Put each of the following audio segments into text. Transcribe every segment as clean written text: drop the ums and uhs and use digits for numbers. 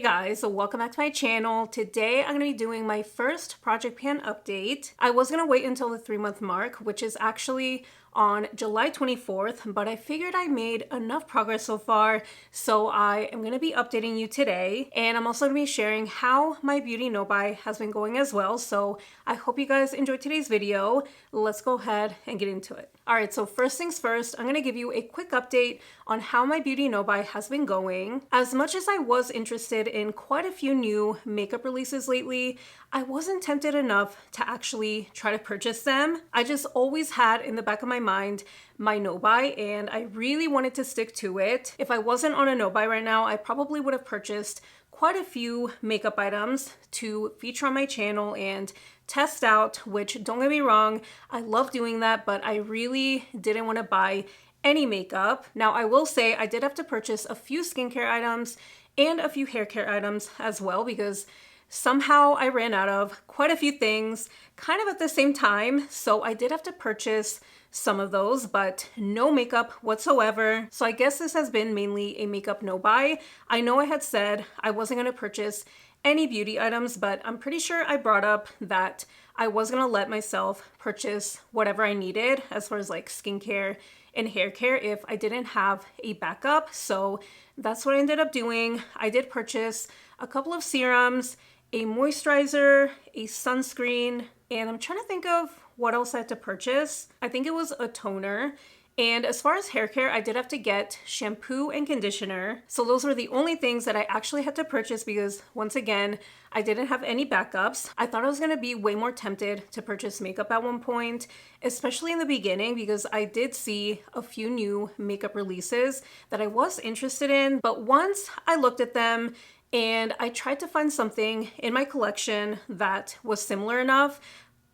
guys, so welcome back to my channel. Today I'm going to be doing my first project pan update. I was going to wait until the 3-month mark, which is actually on July 24th, but I figured I made enough progress so far, so I am going to be updating you today. And I'm also going to be sharing how my beauty no-buy has been going as well, so I hope you guys enjoyed today's video. Let's go ahead and get into it. Alright, so first things first, I'm going to give you a quick update on how my beauty no-buy has been going. As much as I was interested in quite a few new makeup releases lately, I wasn't tempted enough to actually try to purchase them. I just always had in the back of my mind my no-buy, and I really wanted to stick to it. If I wasn't on a no-buy right now, I probably would have purchased quite a few makeup items to feature on my channel and test out, which, don't get me wrong, I love doing that, but I really didn't want to buy any makeup. Now, I will say I did have to purchase a few skincare items and a few hair care items as well, because somehow I ran out of quite a few things kind of at the same time. So I did have to purchase some of those, but no makeup whatsoever. So I guess this has been mainly a makeup no buy. I know I had said I wasn't going to purchase any beauty items, but I'm pretty sure I brought up that I was going to let myself purchase whatever I needed as far as like skincare and hair care if I didn't have a backup. So that's what I ended up doing. I did purchase a couple of serums, a moisturizer, a sunscreen, and I'm trying to think of what else I had to purchase. I think it was a toner. And as far as hair care, I did have to get shampoo and conditioner. So those were the only things that I actually had to purchase because, once again, I didn't have any backups. I thought I was going to be way more tempted to purchase makeup at one point, especially in the beginning, because I did see a few new makeup releases that I was interested in. But once I looked at them and I tried to find something in my collection that was similar enough,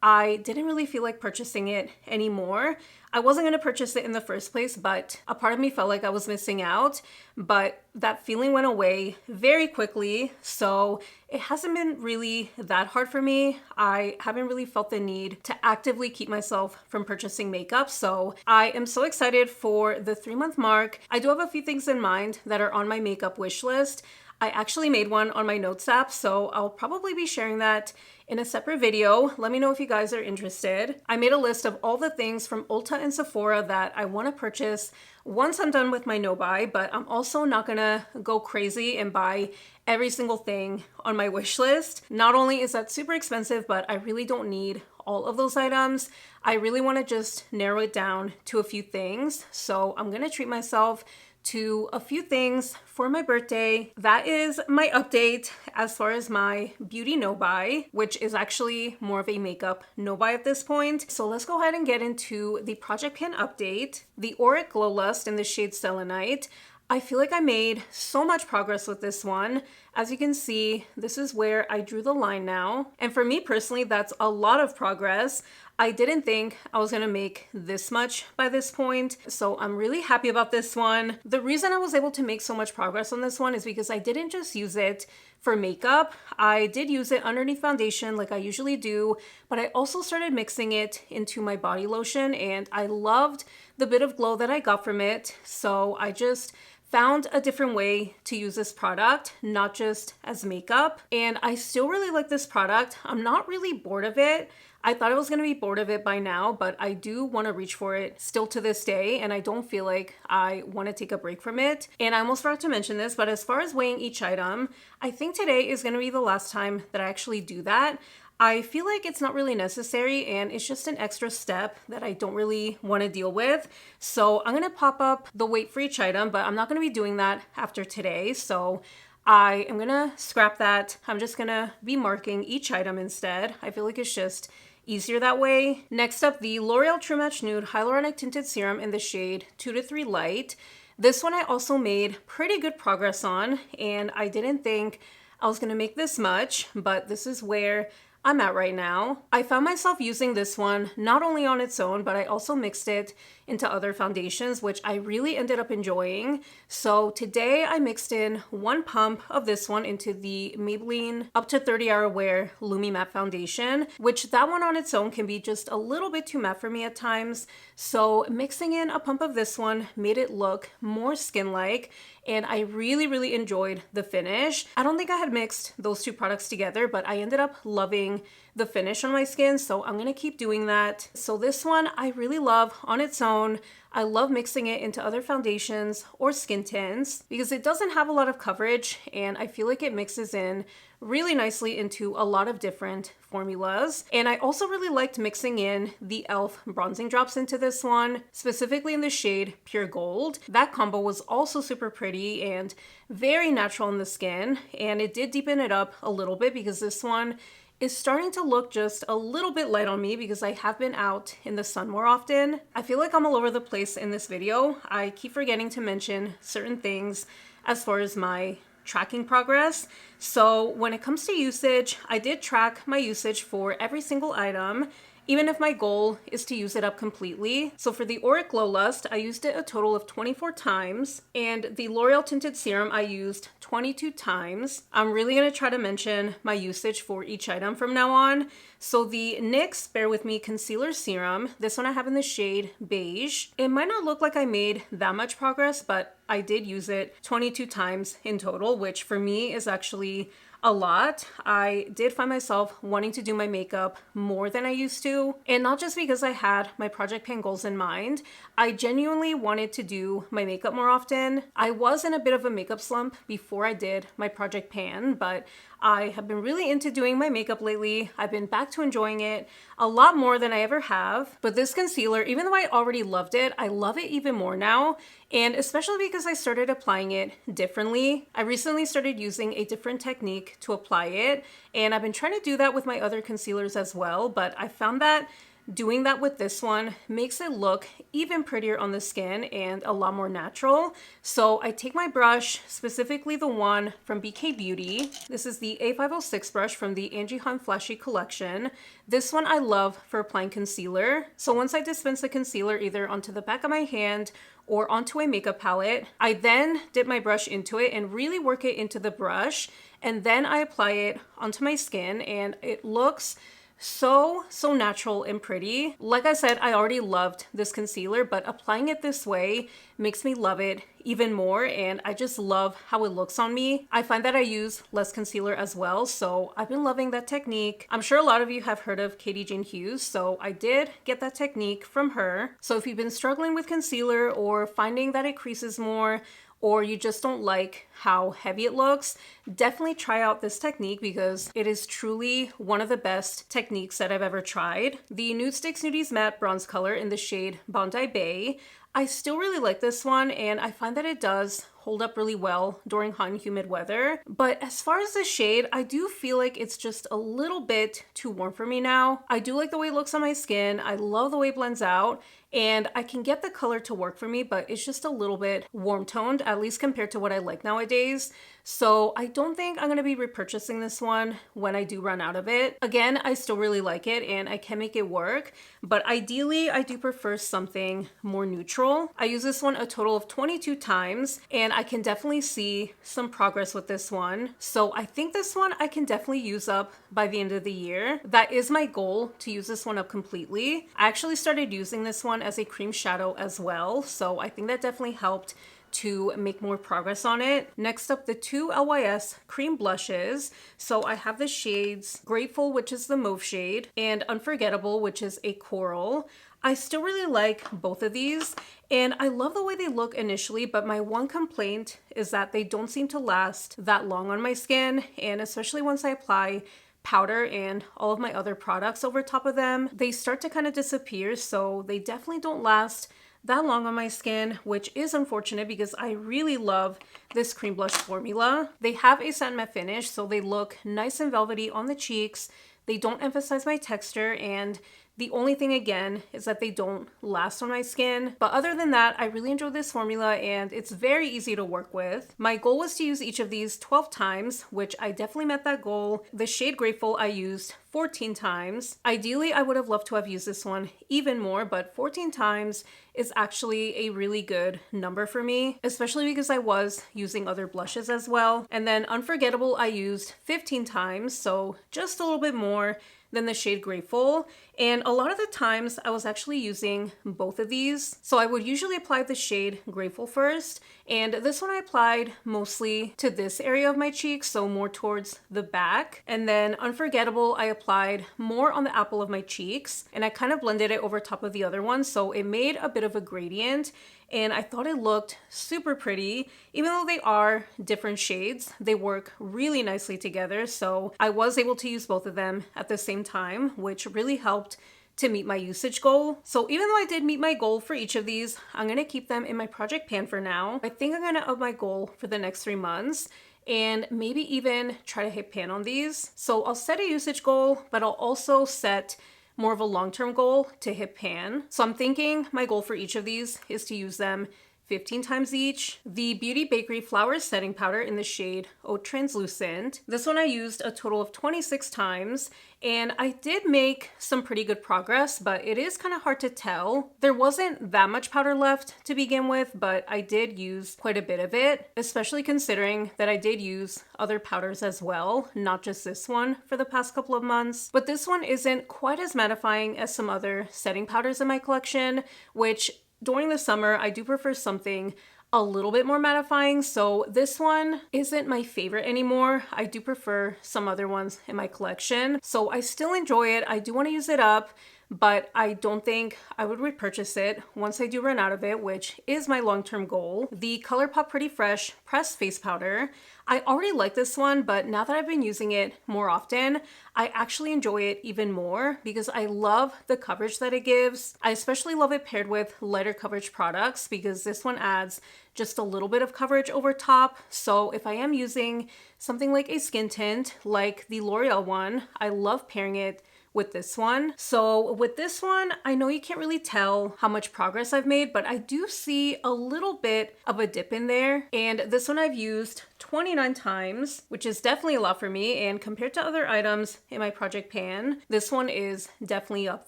I didn't really feel like purchasing it anymore. I wasn't going to purchase it in the first place, but a part of me felt like I was missing out. But that feeling went away very quickly, so it hasn't been really that hard for me. I haven't really felt the need to actively keep myself from purchasing makeup, so I am so excited for the 3-month mark. I do have a few things in mind that are on my makeup wish list. I actually made one on my notes app, so I'll probably be sharing that in a separate video. Let me know if you guys are interested. I made a list of all the things from Ulta and Sephora that I want to purchase once I'm done with my no-buy, but I'm also not gonna go crazy and buy every single thing on my wish list. Not only is that super expensive, but I really don't need all of those items. I really want to just narrow it down to a few things, so I'm gonna treat myself to a few things for my birthday. That is my update as far as my beauty no-buy, which is actually more of a makeup no-buy at this point. So let's go ahead and get into the project pan update. The Auric Glow Lust in the shade Selenite. I feel like I made so much progress with this one. As you can see, this is where I drew the line now. And for me personally, that's a lot of progress. I didn't think I was gonna make this much by this point, so I'm really happy about this one. The reason I was able to make so much progress on this one is because I didn't just use it for makeup. I did use it underneath foundation like I usually do, but I also started mixing it into my body lotion, and I loved the bit of glow that I got from it, so I just found a different way to use this product, not just as makeup. And I still really like this product. I'm not really bored of it. I thought I was going to be bored of it by now, but I do want to reach for it still to this day, and I don't feel like I want to take a break from it. And I almost forgot to mention this, but as far as weighing each item, I think today is going to be the last time that I actually do that. I feel like it's not really necessary, and it's just an extra step that I don't really want to deal with. So I'm going to pop up the weight for each item, but I'm not going to be doing that after today. So I am going to scrap that. I'm just going to be marking each item instead. I feel like it's just easier that way. Next up, the L'Oreal True Match Nude Hyaluronic Tinted Serum in the shade 2 to 3 Light. This one I also made pretty good progress on, and I didn't think I was going to make this much, but this is where I'm at right now. I found myself using this one not only on its own, but I also mixed it into other foundations, which I really ended up enjoying. So today I mixed in 1 pump of this one into the Maybelline Up to 30 Hour Wear Lumi-Matte foundation, which that one on its own can be just a little bit too matte for me at times. So mixing in a pump of this one made it look more skin-like, and I really enjoyed the finish. I don't think I had mixed those two products together, but I ended up loving the finish on my skin, so I'm gonna keep doing that. So this one I really love on its own. I love mixing it into other foundations or skin tints because it doesn't have a lot of coverage, and I feel like it mixes in really nicely into a lot of different formulas. And I also really liked mixing in the e.l.f. bronzing drops into this one, specifically in the shade Pure Gold. That combo was also super pretty and very natural on the skin, and it did deepen it up a little bit because this one is starting to look just a little bit light on me because I have been out in the sun more often. I feel like I'm all over the place in this video. I keep forgetting to mention certain things as far as my tracking progress. So when it comes to usage, I did track my usage for every single item, even if my goal is to use it up completely. So for the Auric Glow Lust, I used it a total of 24 times, and the L'Oreal Tinted Serum I used 22 times. I'm really gonna try to mention my usage for each item from now on. So the NYX Bear With Me Concealer Serum, this one I have in the shade Beige. It might not look like I made that much progress, but I did use it 22 times in total, which for me is actually a lot. I did find myself wanting to do my makeup more than I used to, and not just because I had my project pan goals in mind. I genuinely wanted to do my makeup more often. I was in a bit of a makeup slump before I did my project pan, but I have been really into doing my makeup lately. I've been back to enjoying it a lot more than I ever have. But this concealer, even though I already loved it, I love it even more now. And especially because I started applying it differently. I recently started using a different technique to apply it, and I've been trying to do that with my other concealers as well, but I found that doing that with this one makes it look even prettier on the skin and a lot more natural. So I take my brush, specifically the one from BK Beauty. This is the A506 brush from the Angie Hunt Flashy collection. This one I love for applying concealer. So once I dispense the concealer either onto the back of my hand or onto a makeup palette, I then dip my brush into it and really work it into the brush, and then I apply it onto my skin, and it looks so natural and pretty. Like I said, I already loved this concealer, but applying it this way makes me love it even more, and I just love how it looks on me. I find that I use less concealer as well, so I've been loving that technique. I'm sure a lot of you have heard of Katie Jane Hughes, so I did get that technique from her. So if you've been struggling with concealer or finding that it creases more, or you just don't like how heavy it looks, definitely try out this technique because it is truly one of the best techniques that I've ever tried. The Nudestix Nudies Matte Bronze Color in the shade Bondi Bay. I still really like this one, and I find that it does hold up really well during hot and humid weather. But as far as the shade, I do feel like it's just a little bit too warm for me now. I do like the way it looks on my skin. I love the way it blends out, and I can get the color to work for me, but it's just a little bit warm toned, at least compared to what I like nowadays. So I don't think I'm going to be repurchasing this one when I do run out of it. Again, I still really like it and I can make it work, but ideally I do prefer something more neutral. I use this one a total of 22 times, and I can definitely see some progress with this one. So I think this one I can definitely use up by the end of the year. That is my goal, to use this one up completely. I actually started using this one as a cream shadow as well, so I think that definitely helped to make more progress on it. Next up, the two LYS cream blushes. So I have the shades Grateful, which is the mauve shade, and Unforgettable, which is a coral. I still really like both of these, and I love the way they look initially, but my one complaint is that they don't seem to last that long on my skin, and especially once I apply powder and all of my other products over top of them, they start to kind of disappear, so they definitely don't last that long on my skin, which is unfortunate because I really love this cream blush formula. They have a satin matte finish, so they look nice and velvety on the cheeks. They don't emphasize my texture, and the only thing again is that they don't last on my skin. But other than that, I really enjoy this formula and it's very easy to work with. My goal was to use each of these 12 times, which I definitely met that goal. The shade Grateful I used 14 times. Ideally, I would have loved to have used this one even more, but 14 times is actually a really good number for me, especially because I was using other blushes as well. And then Unforgettable I used 15 times, so just a little bit more than the shade Grateful, and a lot of the times I was actually using both of these. So I would usually apply the shade Grateful first, and this one I applied mostly to this area of my cheek, so more towards the back. And then Unforgettable I applied more on the apple of my cheeks, and I kind of blended it over top of the other one, so it made a bit of a gradient, and I thought it looked super pretty. Even though they are different shades, they work really nicely together, so I was able to use both of them at the same time, which really helped to meet my usage goal. So even though I did meet my goal for each of these, I'm gonna keep them in my project pan for now. I think I'm gonna up my goal for the next 3 months and maybe even try to hit pan on these. So I'll set a usage goal, but I'll also set more of a long-term goal to hit pan. So I'm thinking my goal for each of these is to use them 15 times each. The Beauty Bakerie Flower Setting Powder in the shade Eau Translucent. This one I used a total of 26 times, and I did make some pretty good progress, but it is kind of hard to tell. There wasn't that much powder left to begin with, but I did use quite a bit of it, especially considering that I did use other powders as well, not just this one for the past couple of months. But this one isn't quite as mattifying as some other setting powders in my collection, which during the summer, I do prefer something a little bit more mattifying, so this one isn't my favorite anymore. I do prefer some other ones in my collection, so I still enjoy it. I do want to use it up, but I don't think I would repurchase it once I do run out of it, which is my long-term goal. The Colourpop Pretty Fresh Pressed Face Powder. I already like this one, but now that I've been using it more often, I actually enjoy it even more because I love the coverage that it gives. I especially love it paired with lighter coverage products because this one adds just a little bit of coverage over top. So if I am using something like a skin tint, like the L'Oreal one, I love pairing it with this one. So with this one, I know you can't really tell how much progress I've made, but I do see a little bit of a dip in there. And this one I've used 29 times, which is definitely a lot for me. And compared to other items in my project pan, this one is definitely up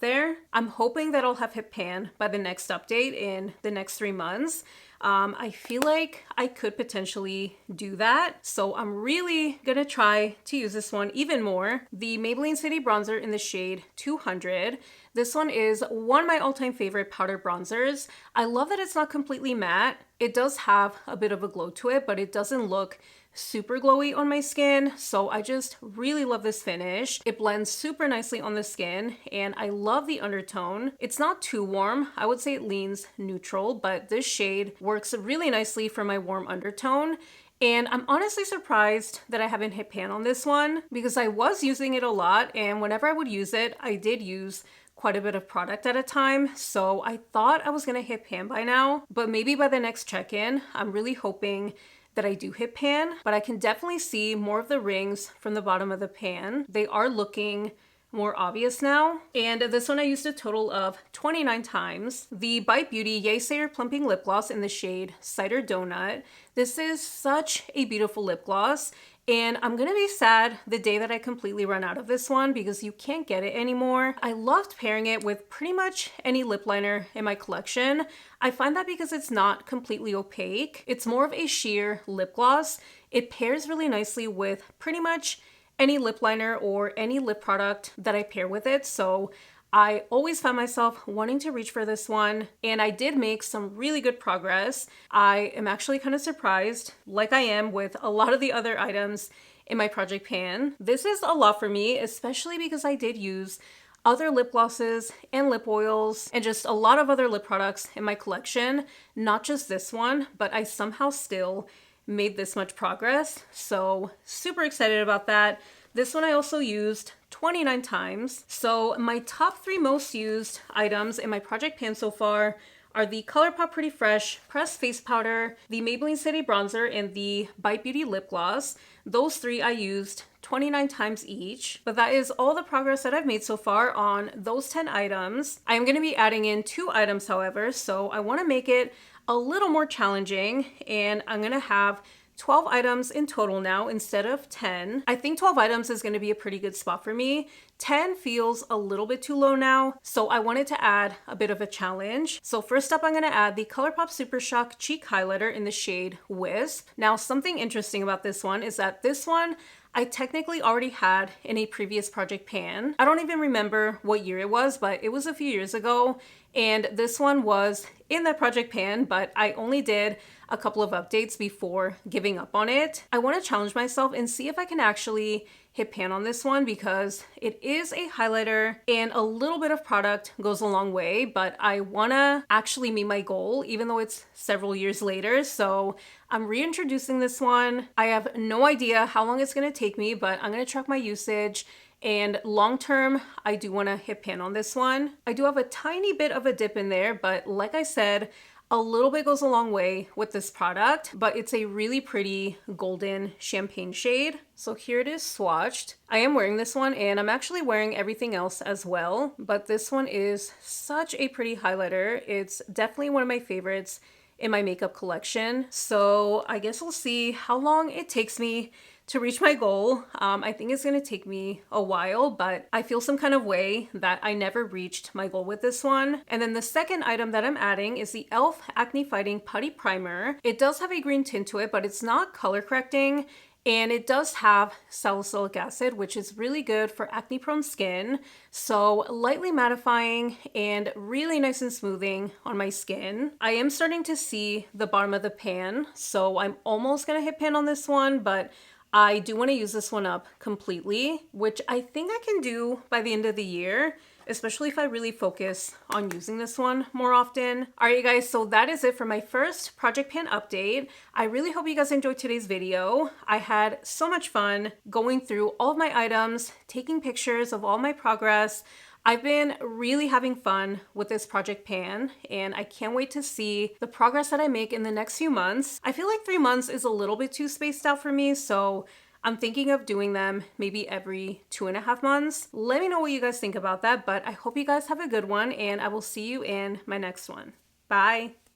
there. I'm hoping that I'll have hit pan by the next update in the next 3 months. I feel like I could potentially do that. So I'm really gonna try to use this one even more. The Maybelline City Bronzer in the shade 200. This one is one of my all-time favorite powder bronzers. I love that it's not completely matte. It does have a bit of a glow to it, but it doesn't look super glowy on my skin, so I just really love this finish. It blends super nicely on the skin, and I love the undertone. It's not too warm. I would say it leans neutral, but this shade works really nicely for my warm undertone. And I'm honestly surprised that I haven't hit pan on this one because I was using it a lot, and whenever I would use it, I did use quite a bit of product at a time, so I thought I was gonna hit pan by now, but maybe by the next check-in. I'm really hoping that I do hit pan, but I can definitely see more of the rings from the bottom of the pan. They are looking more obvious now. And this one I used a total of 29 times. The Bite Beauty Yaysayer Plumping Lip Gloss in the shade Cider Donut. This is such a beautiful lip gloss, and I'm gonna be sad the day that I completely run out of this one because you can't get it anymore. I loved pairing it with pretty much any lip liner in my collection. I find that because it's not completely opaque, it's more of a sheer lip gloss. It pairs really nicely with pretty much any lip liner or any lip product that I pair with it. So I always found myself wanting to reach for this one, and I did make some really good progress. I am actually kind of surprised, like I am with a lot of the other items in my project pan. This is a lot for me, especially because I did use other lip glosses and lip oils and just a lot of other lip products in my collection, not just this one, but I somehow still made this much progress. So super excited about that. This one I also used 29 times. So my top 3 most used items in my project pan so far are the Colourpop Pretty Fresh Pressed Face Powder, the Maybelline City Bronzer, and the Bite Beauty Lip Gloss. Those 3 I used 29 times each, but that is all the progress that I've made so far on those 10 items. I am going to be adding in 2 items, however, so I want to make it a little more challenging, and I'm going to have 12 items in total now instead of 10. I think 12 items is going to be a pretty good spot for me. 10 feels a little bit too low now, so I wanted to add a bit of a challenge. So first up, I'm going to add the Colourpop Super Shock Cheek Highlighter in the shade Wisp. Now, something interesting about this one is that this one I technically already had in a previous project pan. I don't even remember what year it was, but it was a few years ago. And this one was in that project pan, but I only did a couple of updates before giving up on it. I want to challenge myself and see if I can actually hit pan on this one because it is a highlighter and a little bit of product goes a long way, but I want to actually meet my goal even though it's several years later. So I'm reintroducing this one. I have no idea how long it's going to take me, but I'm going to track my usage. And long term, I do want to hit pan on this one. I do have a tiny bit of a dip in there, but like I said, a little bit goes a long way with this product, but it's a really pretty golden champagne shade. So here it is swatched. I am wearing this one and I'm actually wearing everything else as well, but this one is such a pretty highlighter. It's definitely one of my favorites in my makeup collection. So I guess we'll see how long it takes me to reach my goal. I think it's going to take me a while, but I feel some kind of way that I never reached my goal with this one. And then the second item that I'm adding is the e.l.f. Acne Fighting Putty Primer. It does have a green tint to it, but it's not color correcting. And it does have salicylic acid, which is really good for acne prone skin. So lightly mattifying and really nice and smoothing on my skin. I am starting to see the bottom of the pan, so I'm almost gonna hit pan on this one, but I do want to use this one up completely, which I think I can do by the end of the year, especially if I really focus on using this one more often. All right, you guys, so that is it for my first project pan update. I really hope you guys enjoyed today's video. I had so much fun going through all of my items, taking pictures of all my progress. I've been really having fun with this project pan and I can't wait to see the progress that I make in the next few months. I feel like 3 months is a little bit too spaced out for me, so I'm thinking of doing them maybe every 2.5 months. Let me know what you guys think about that, but I hope you guys have a good one and I will see you in my next one. Bye!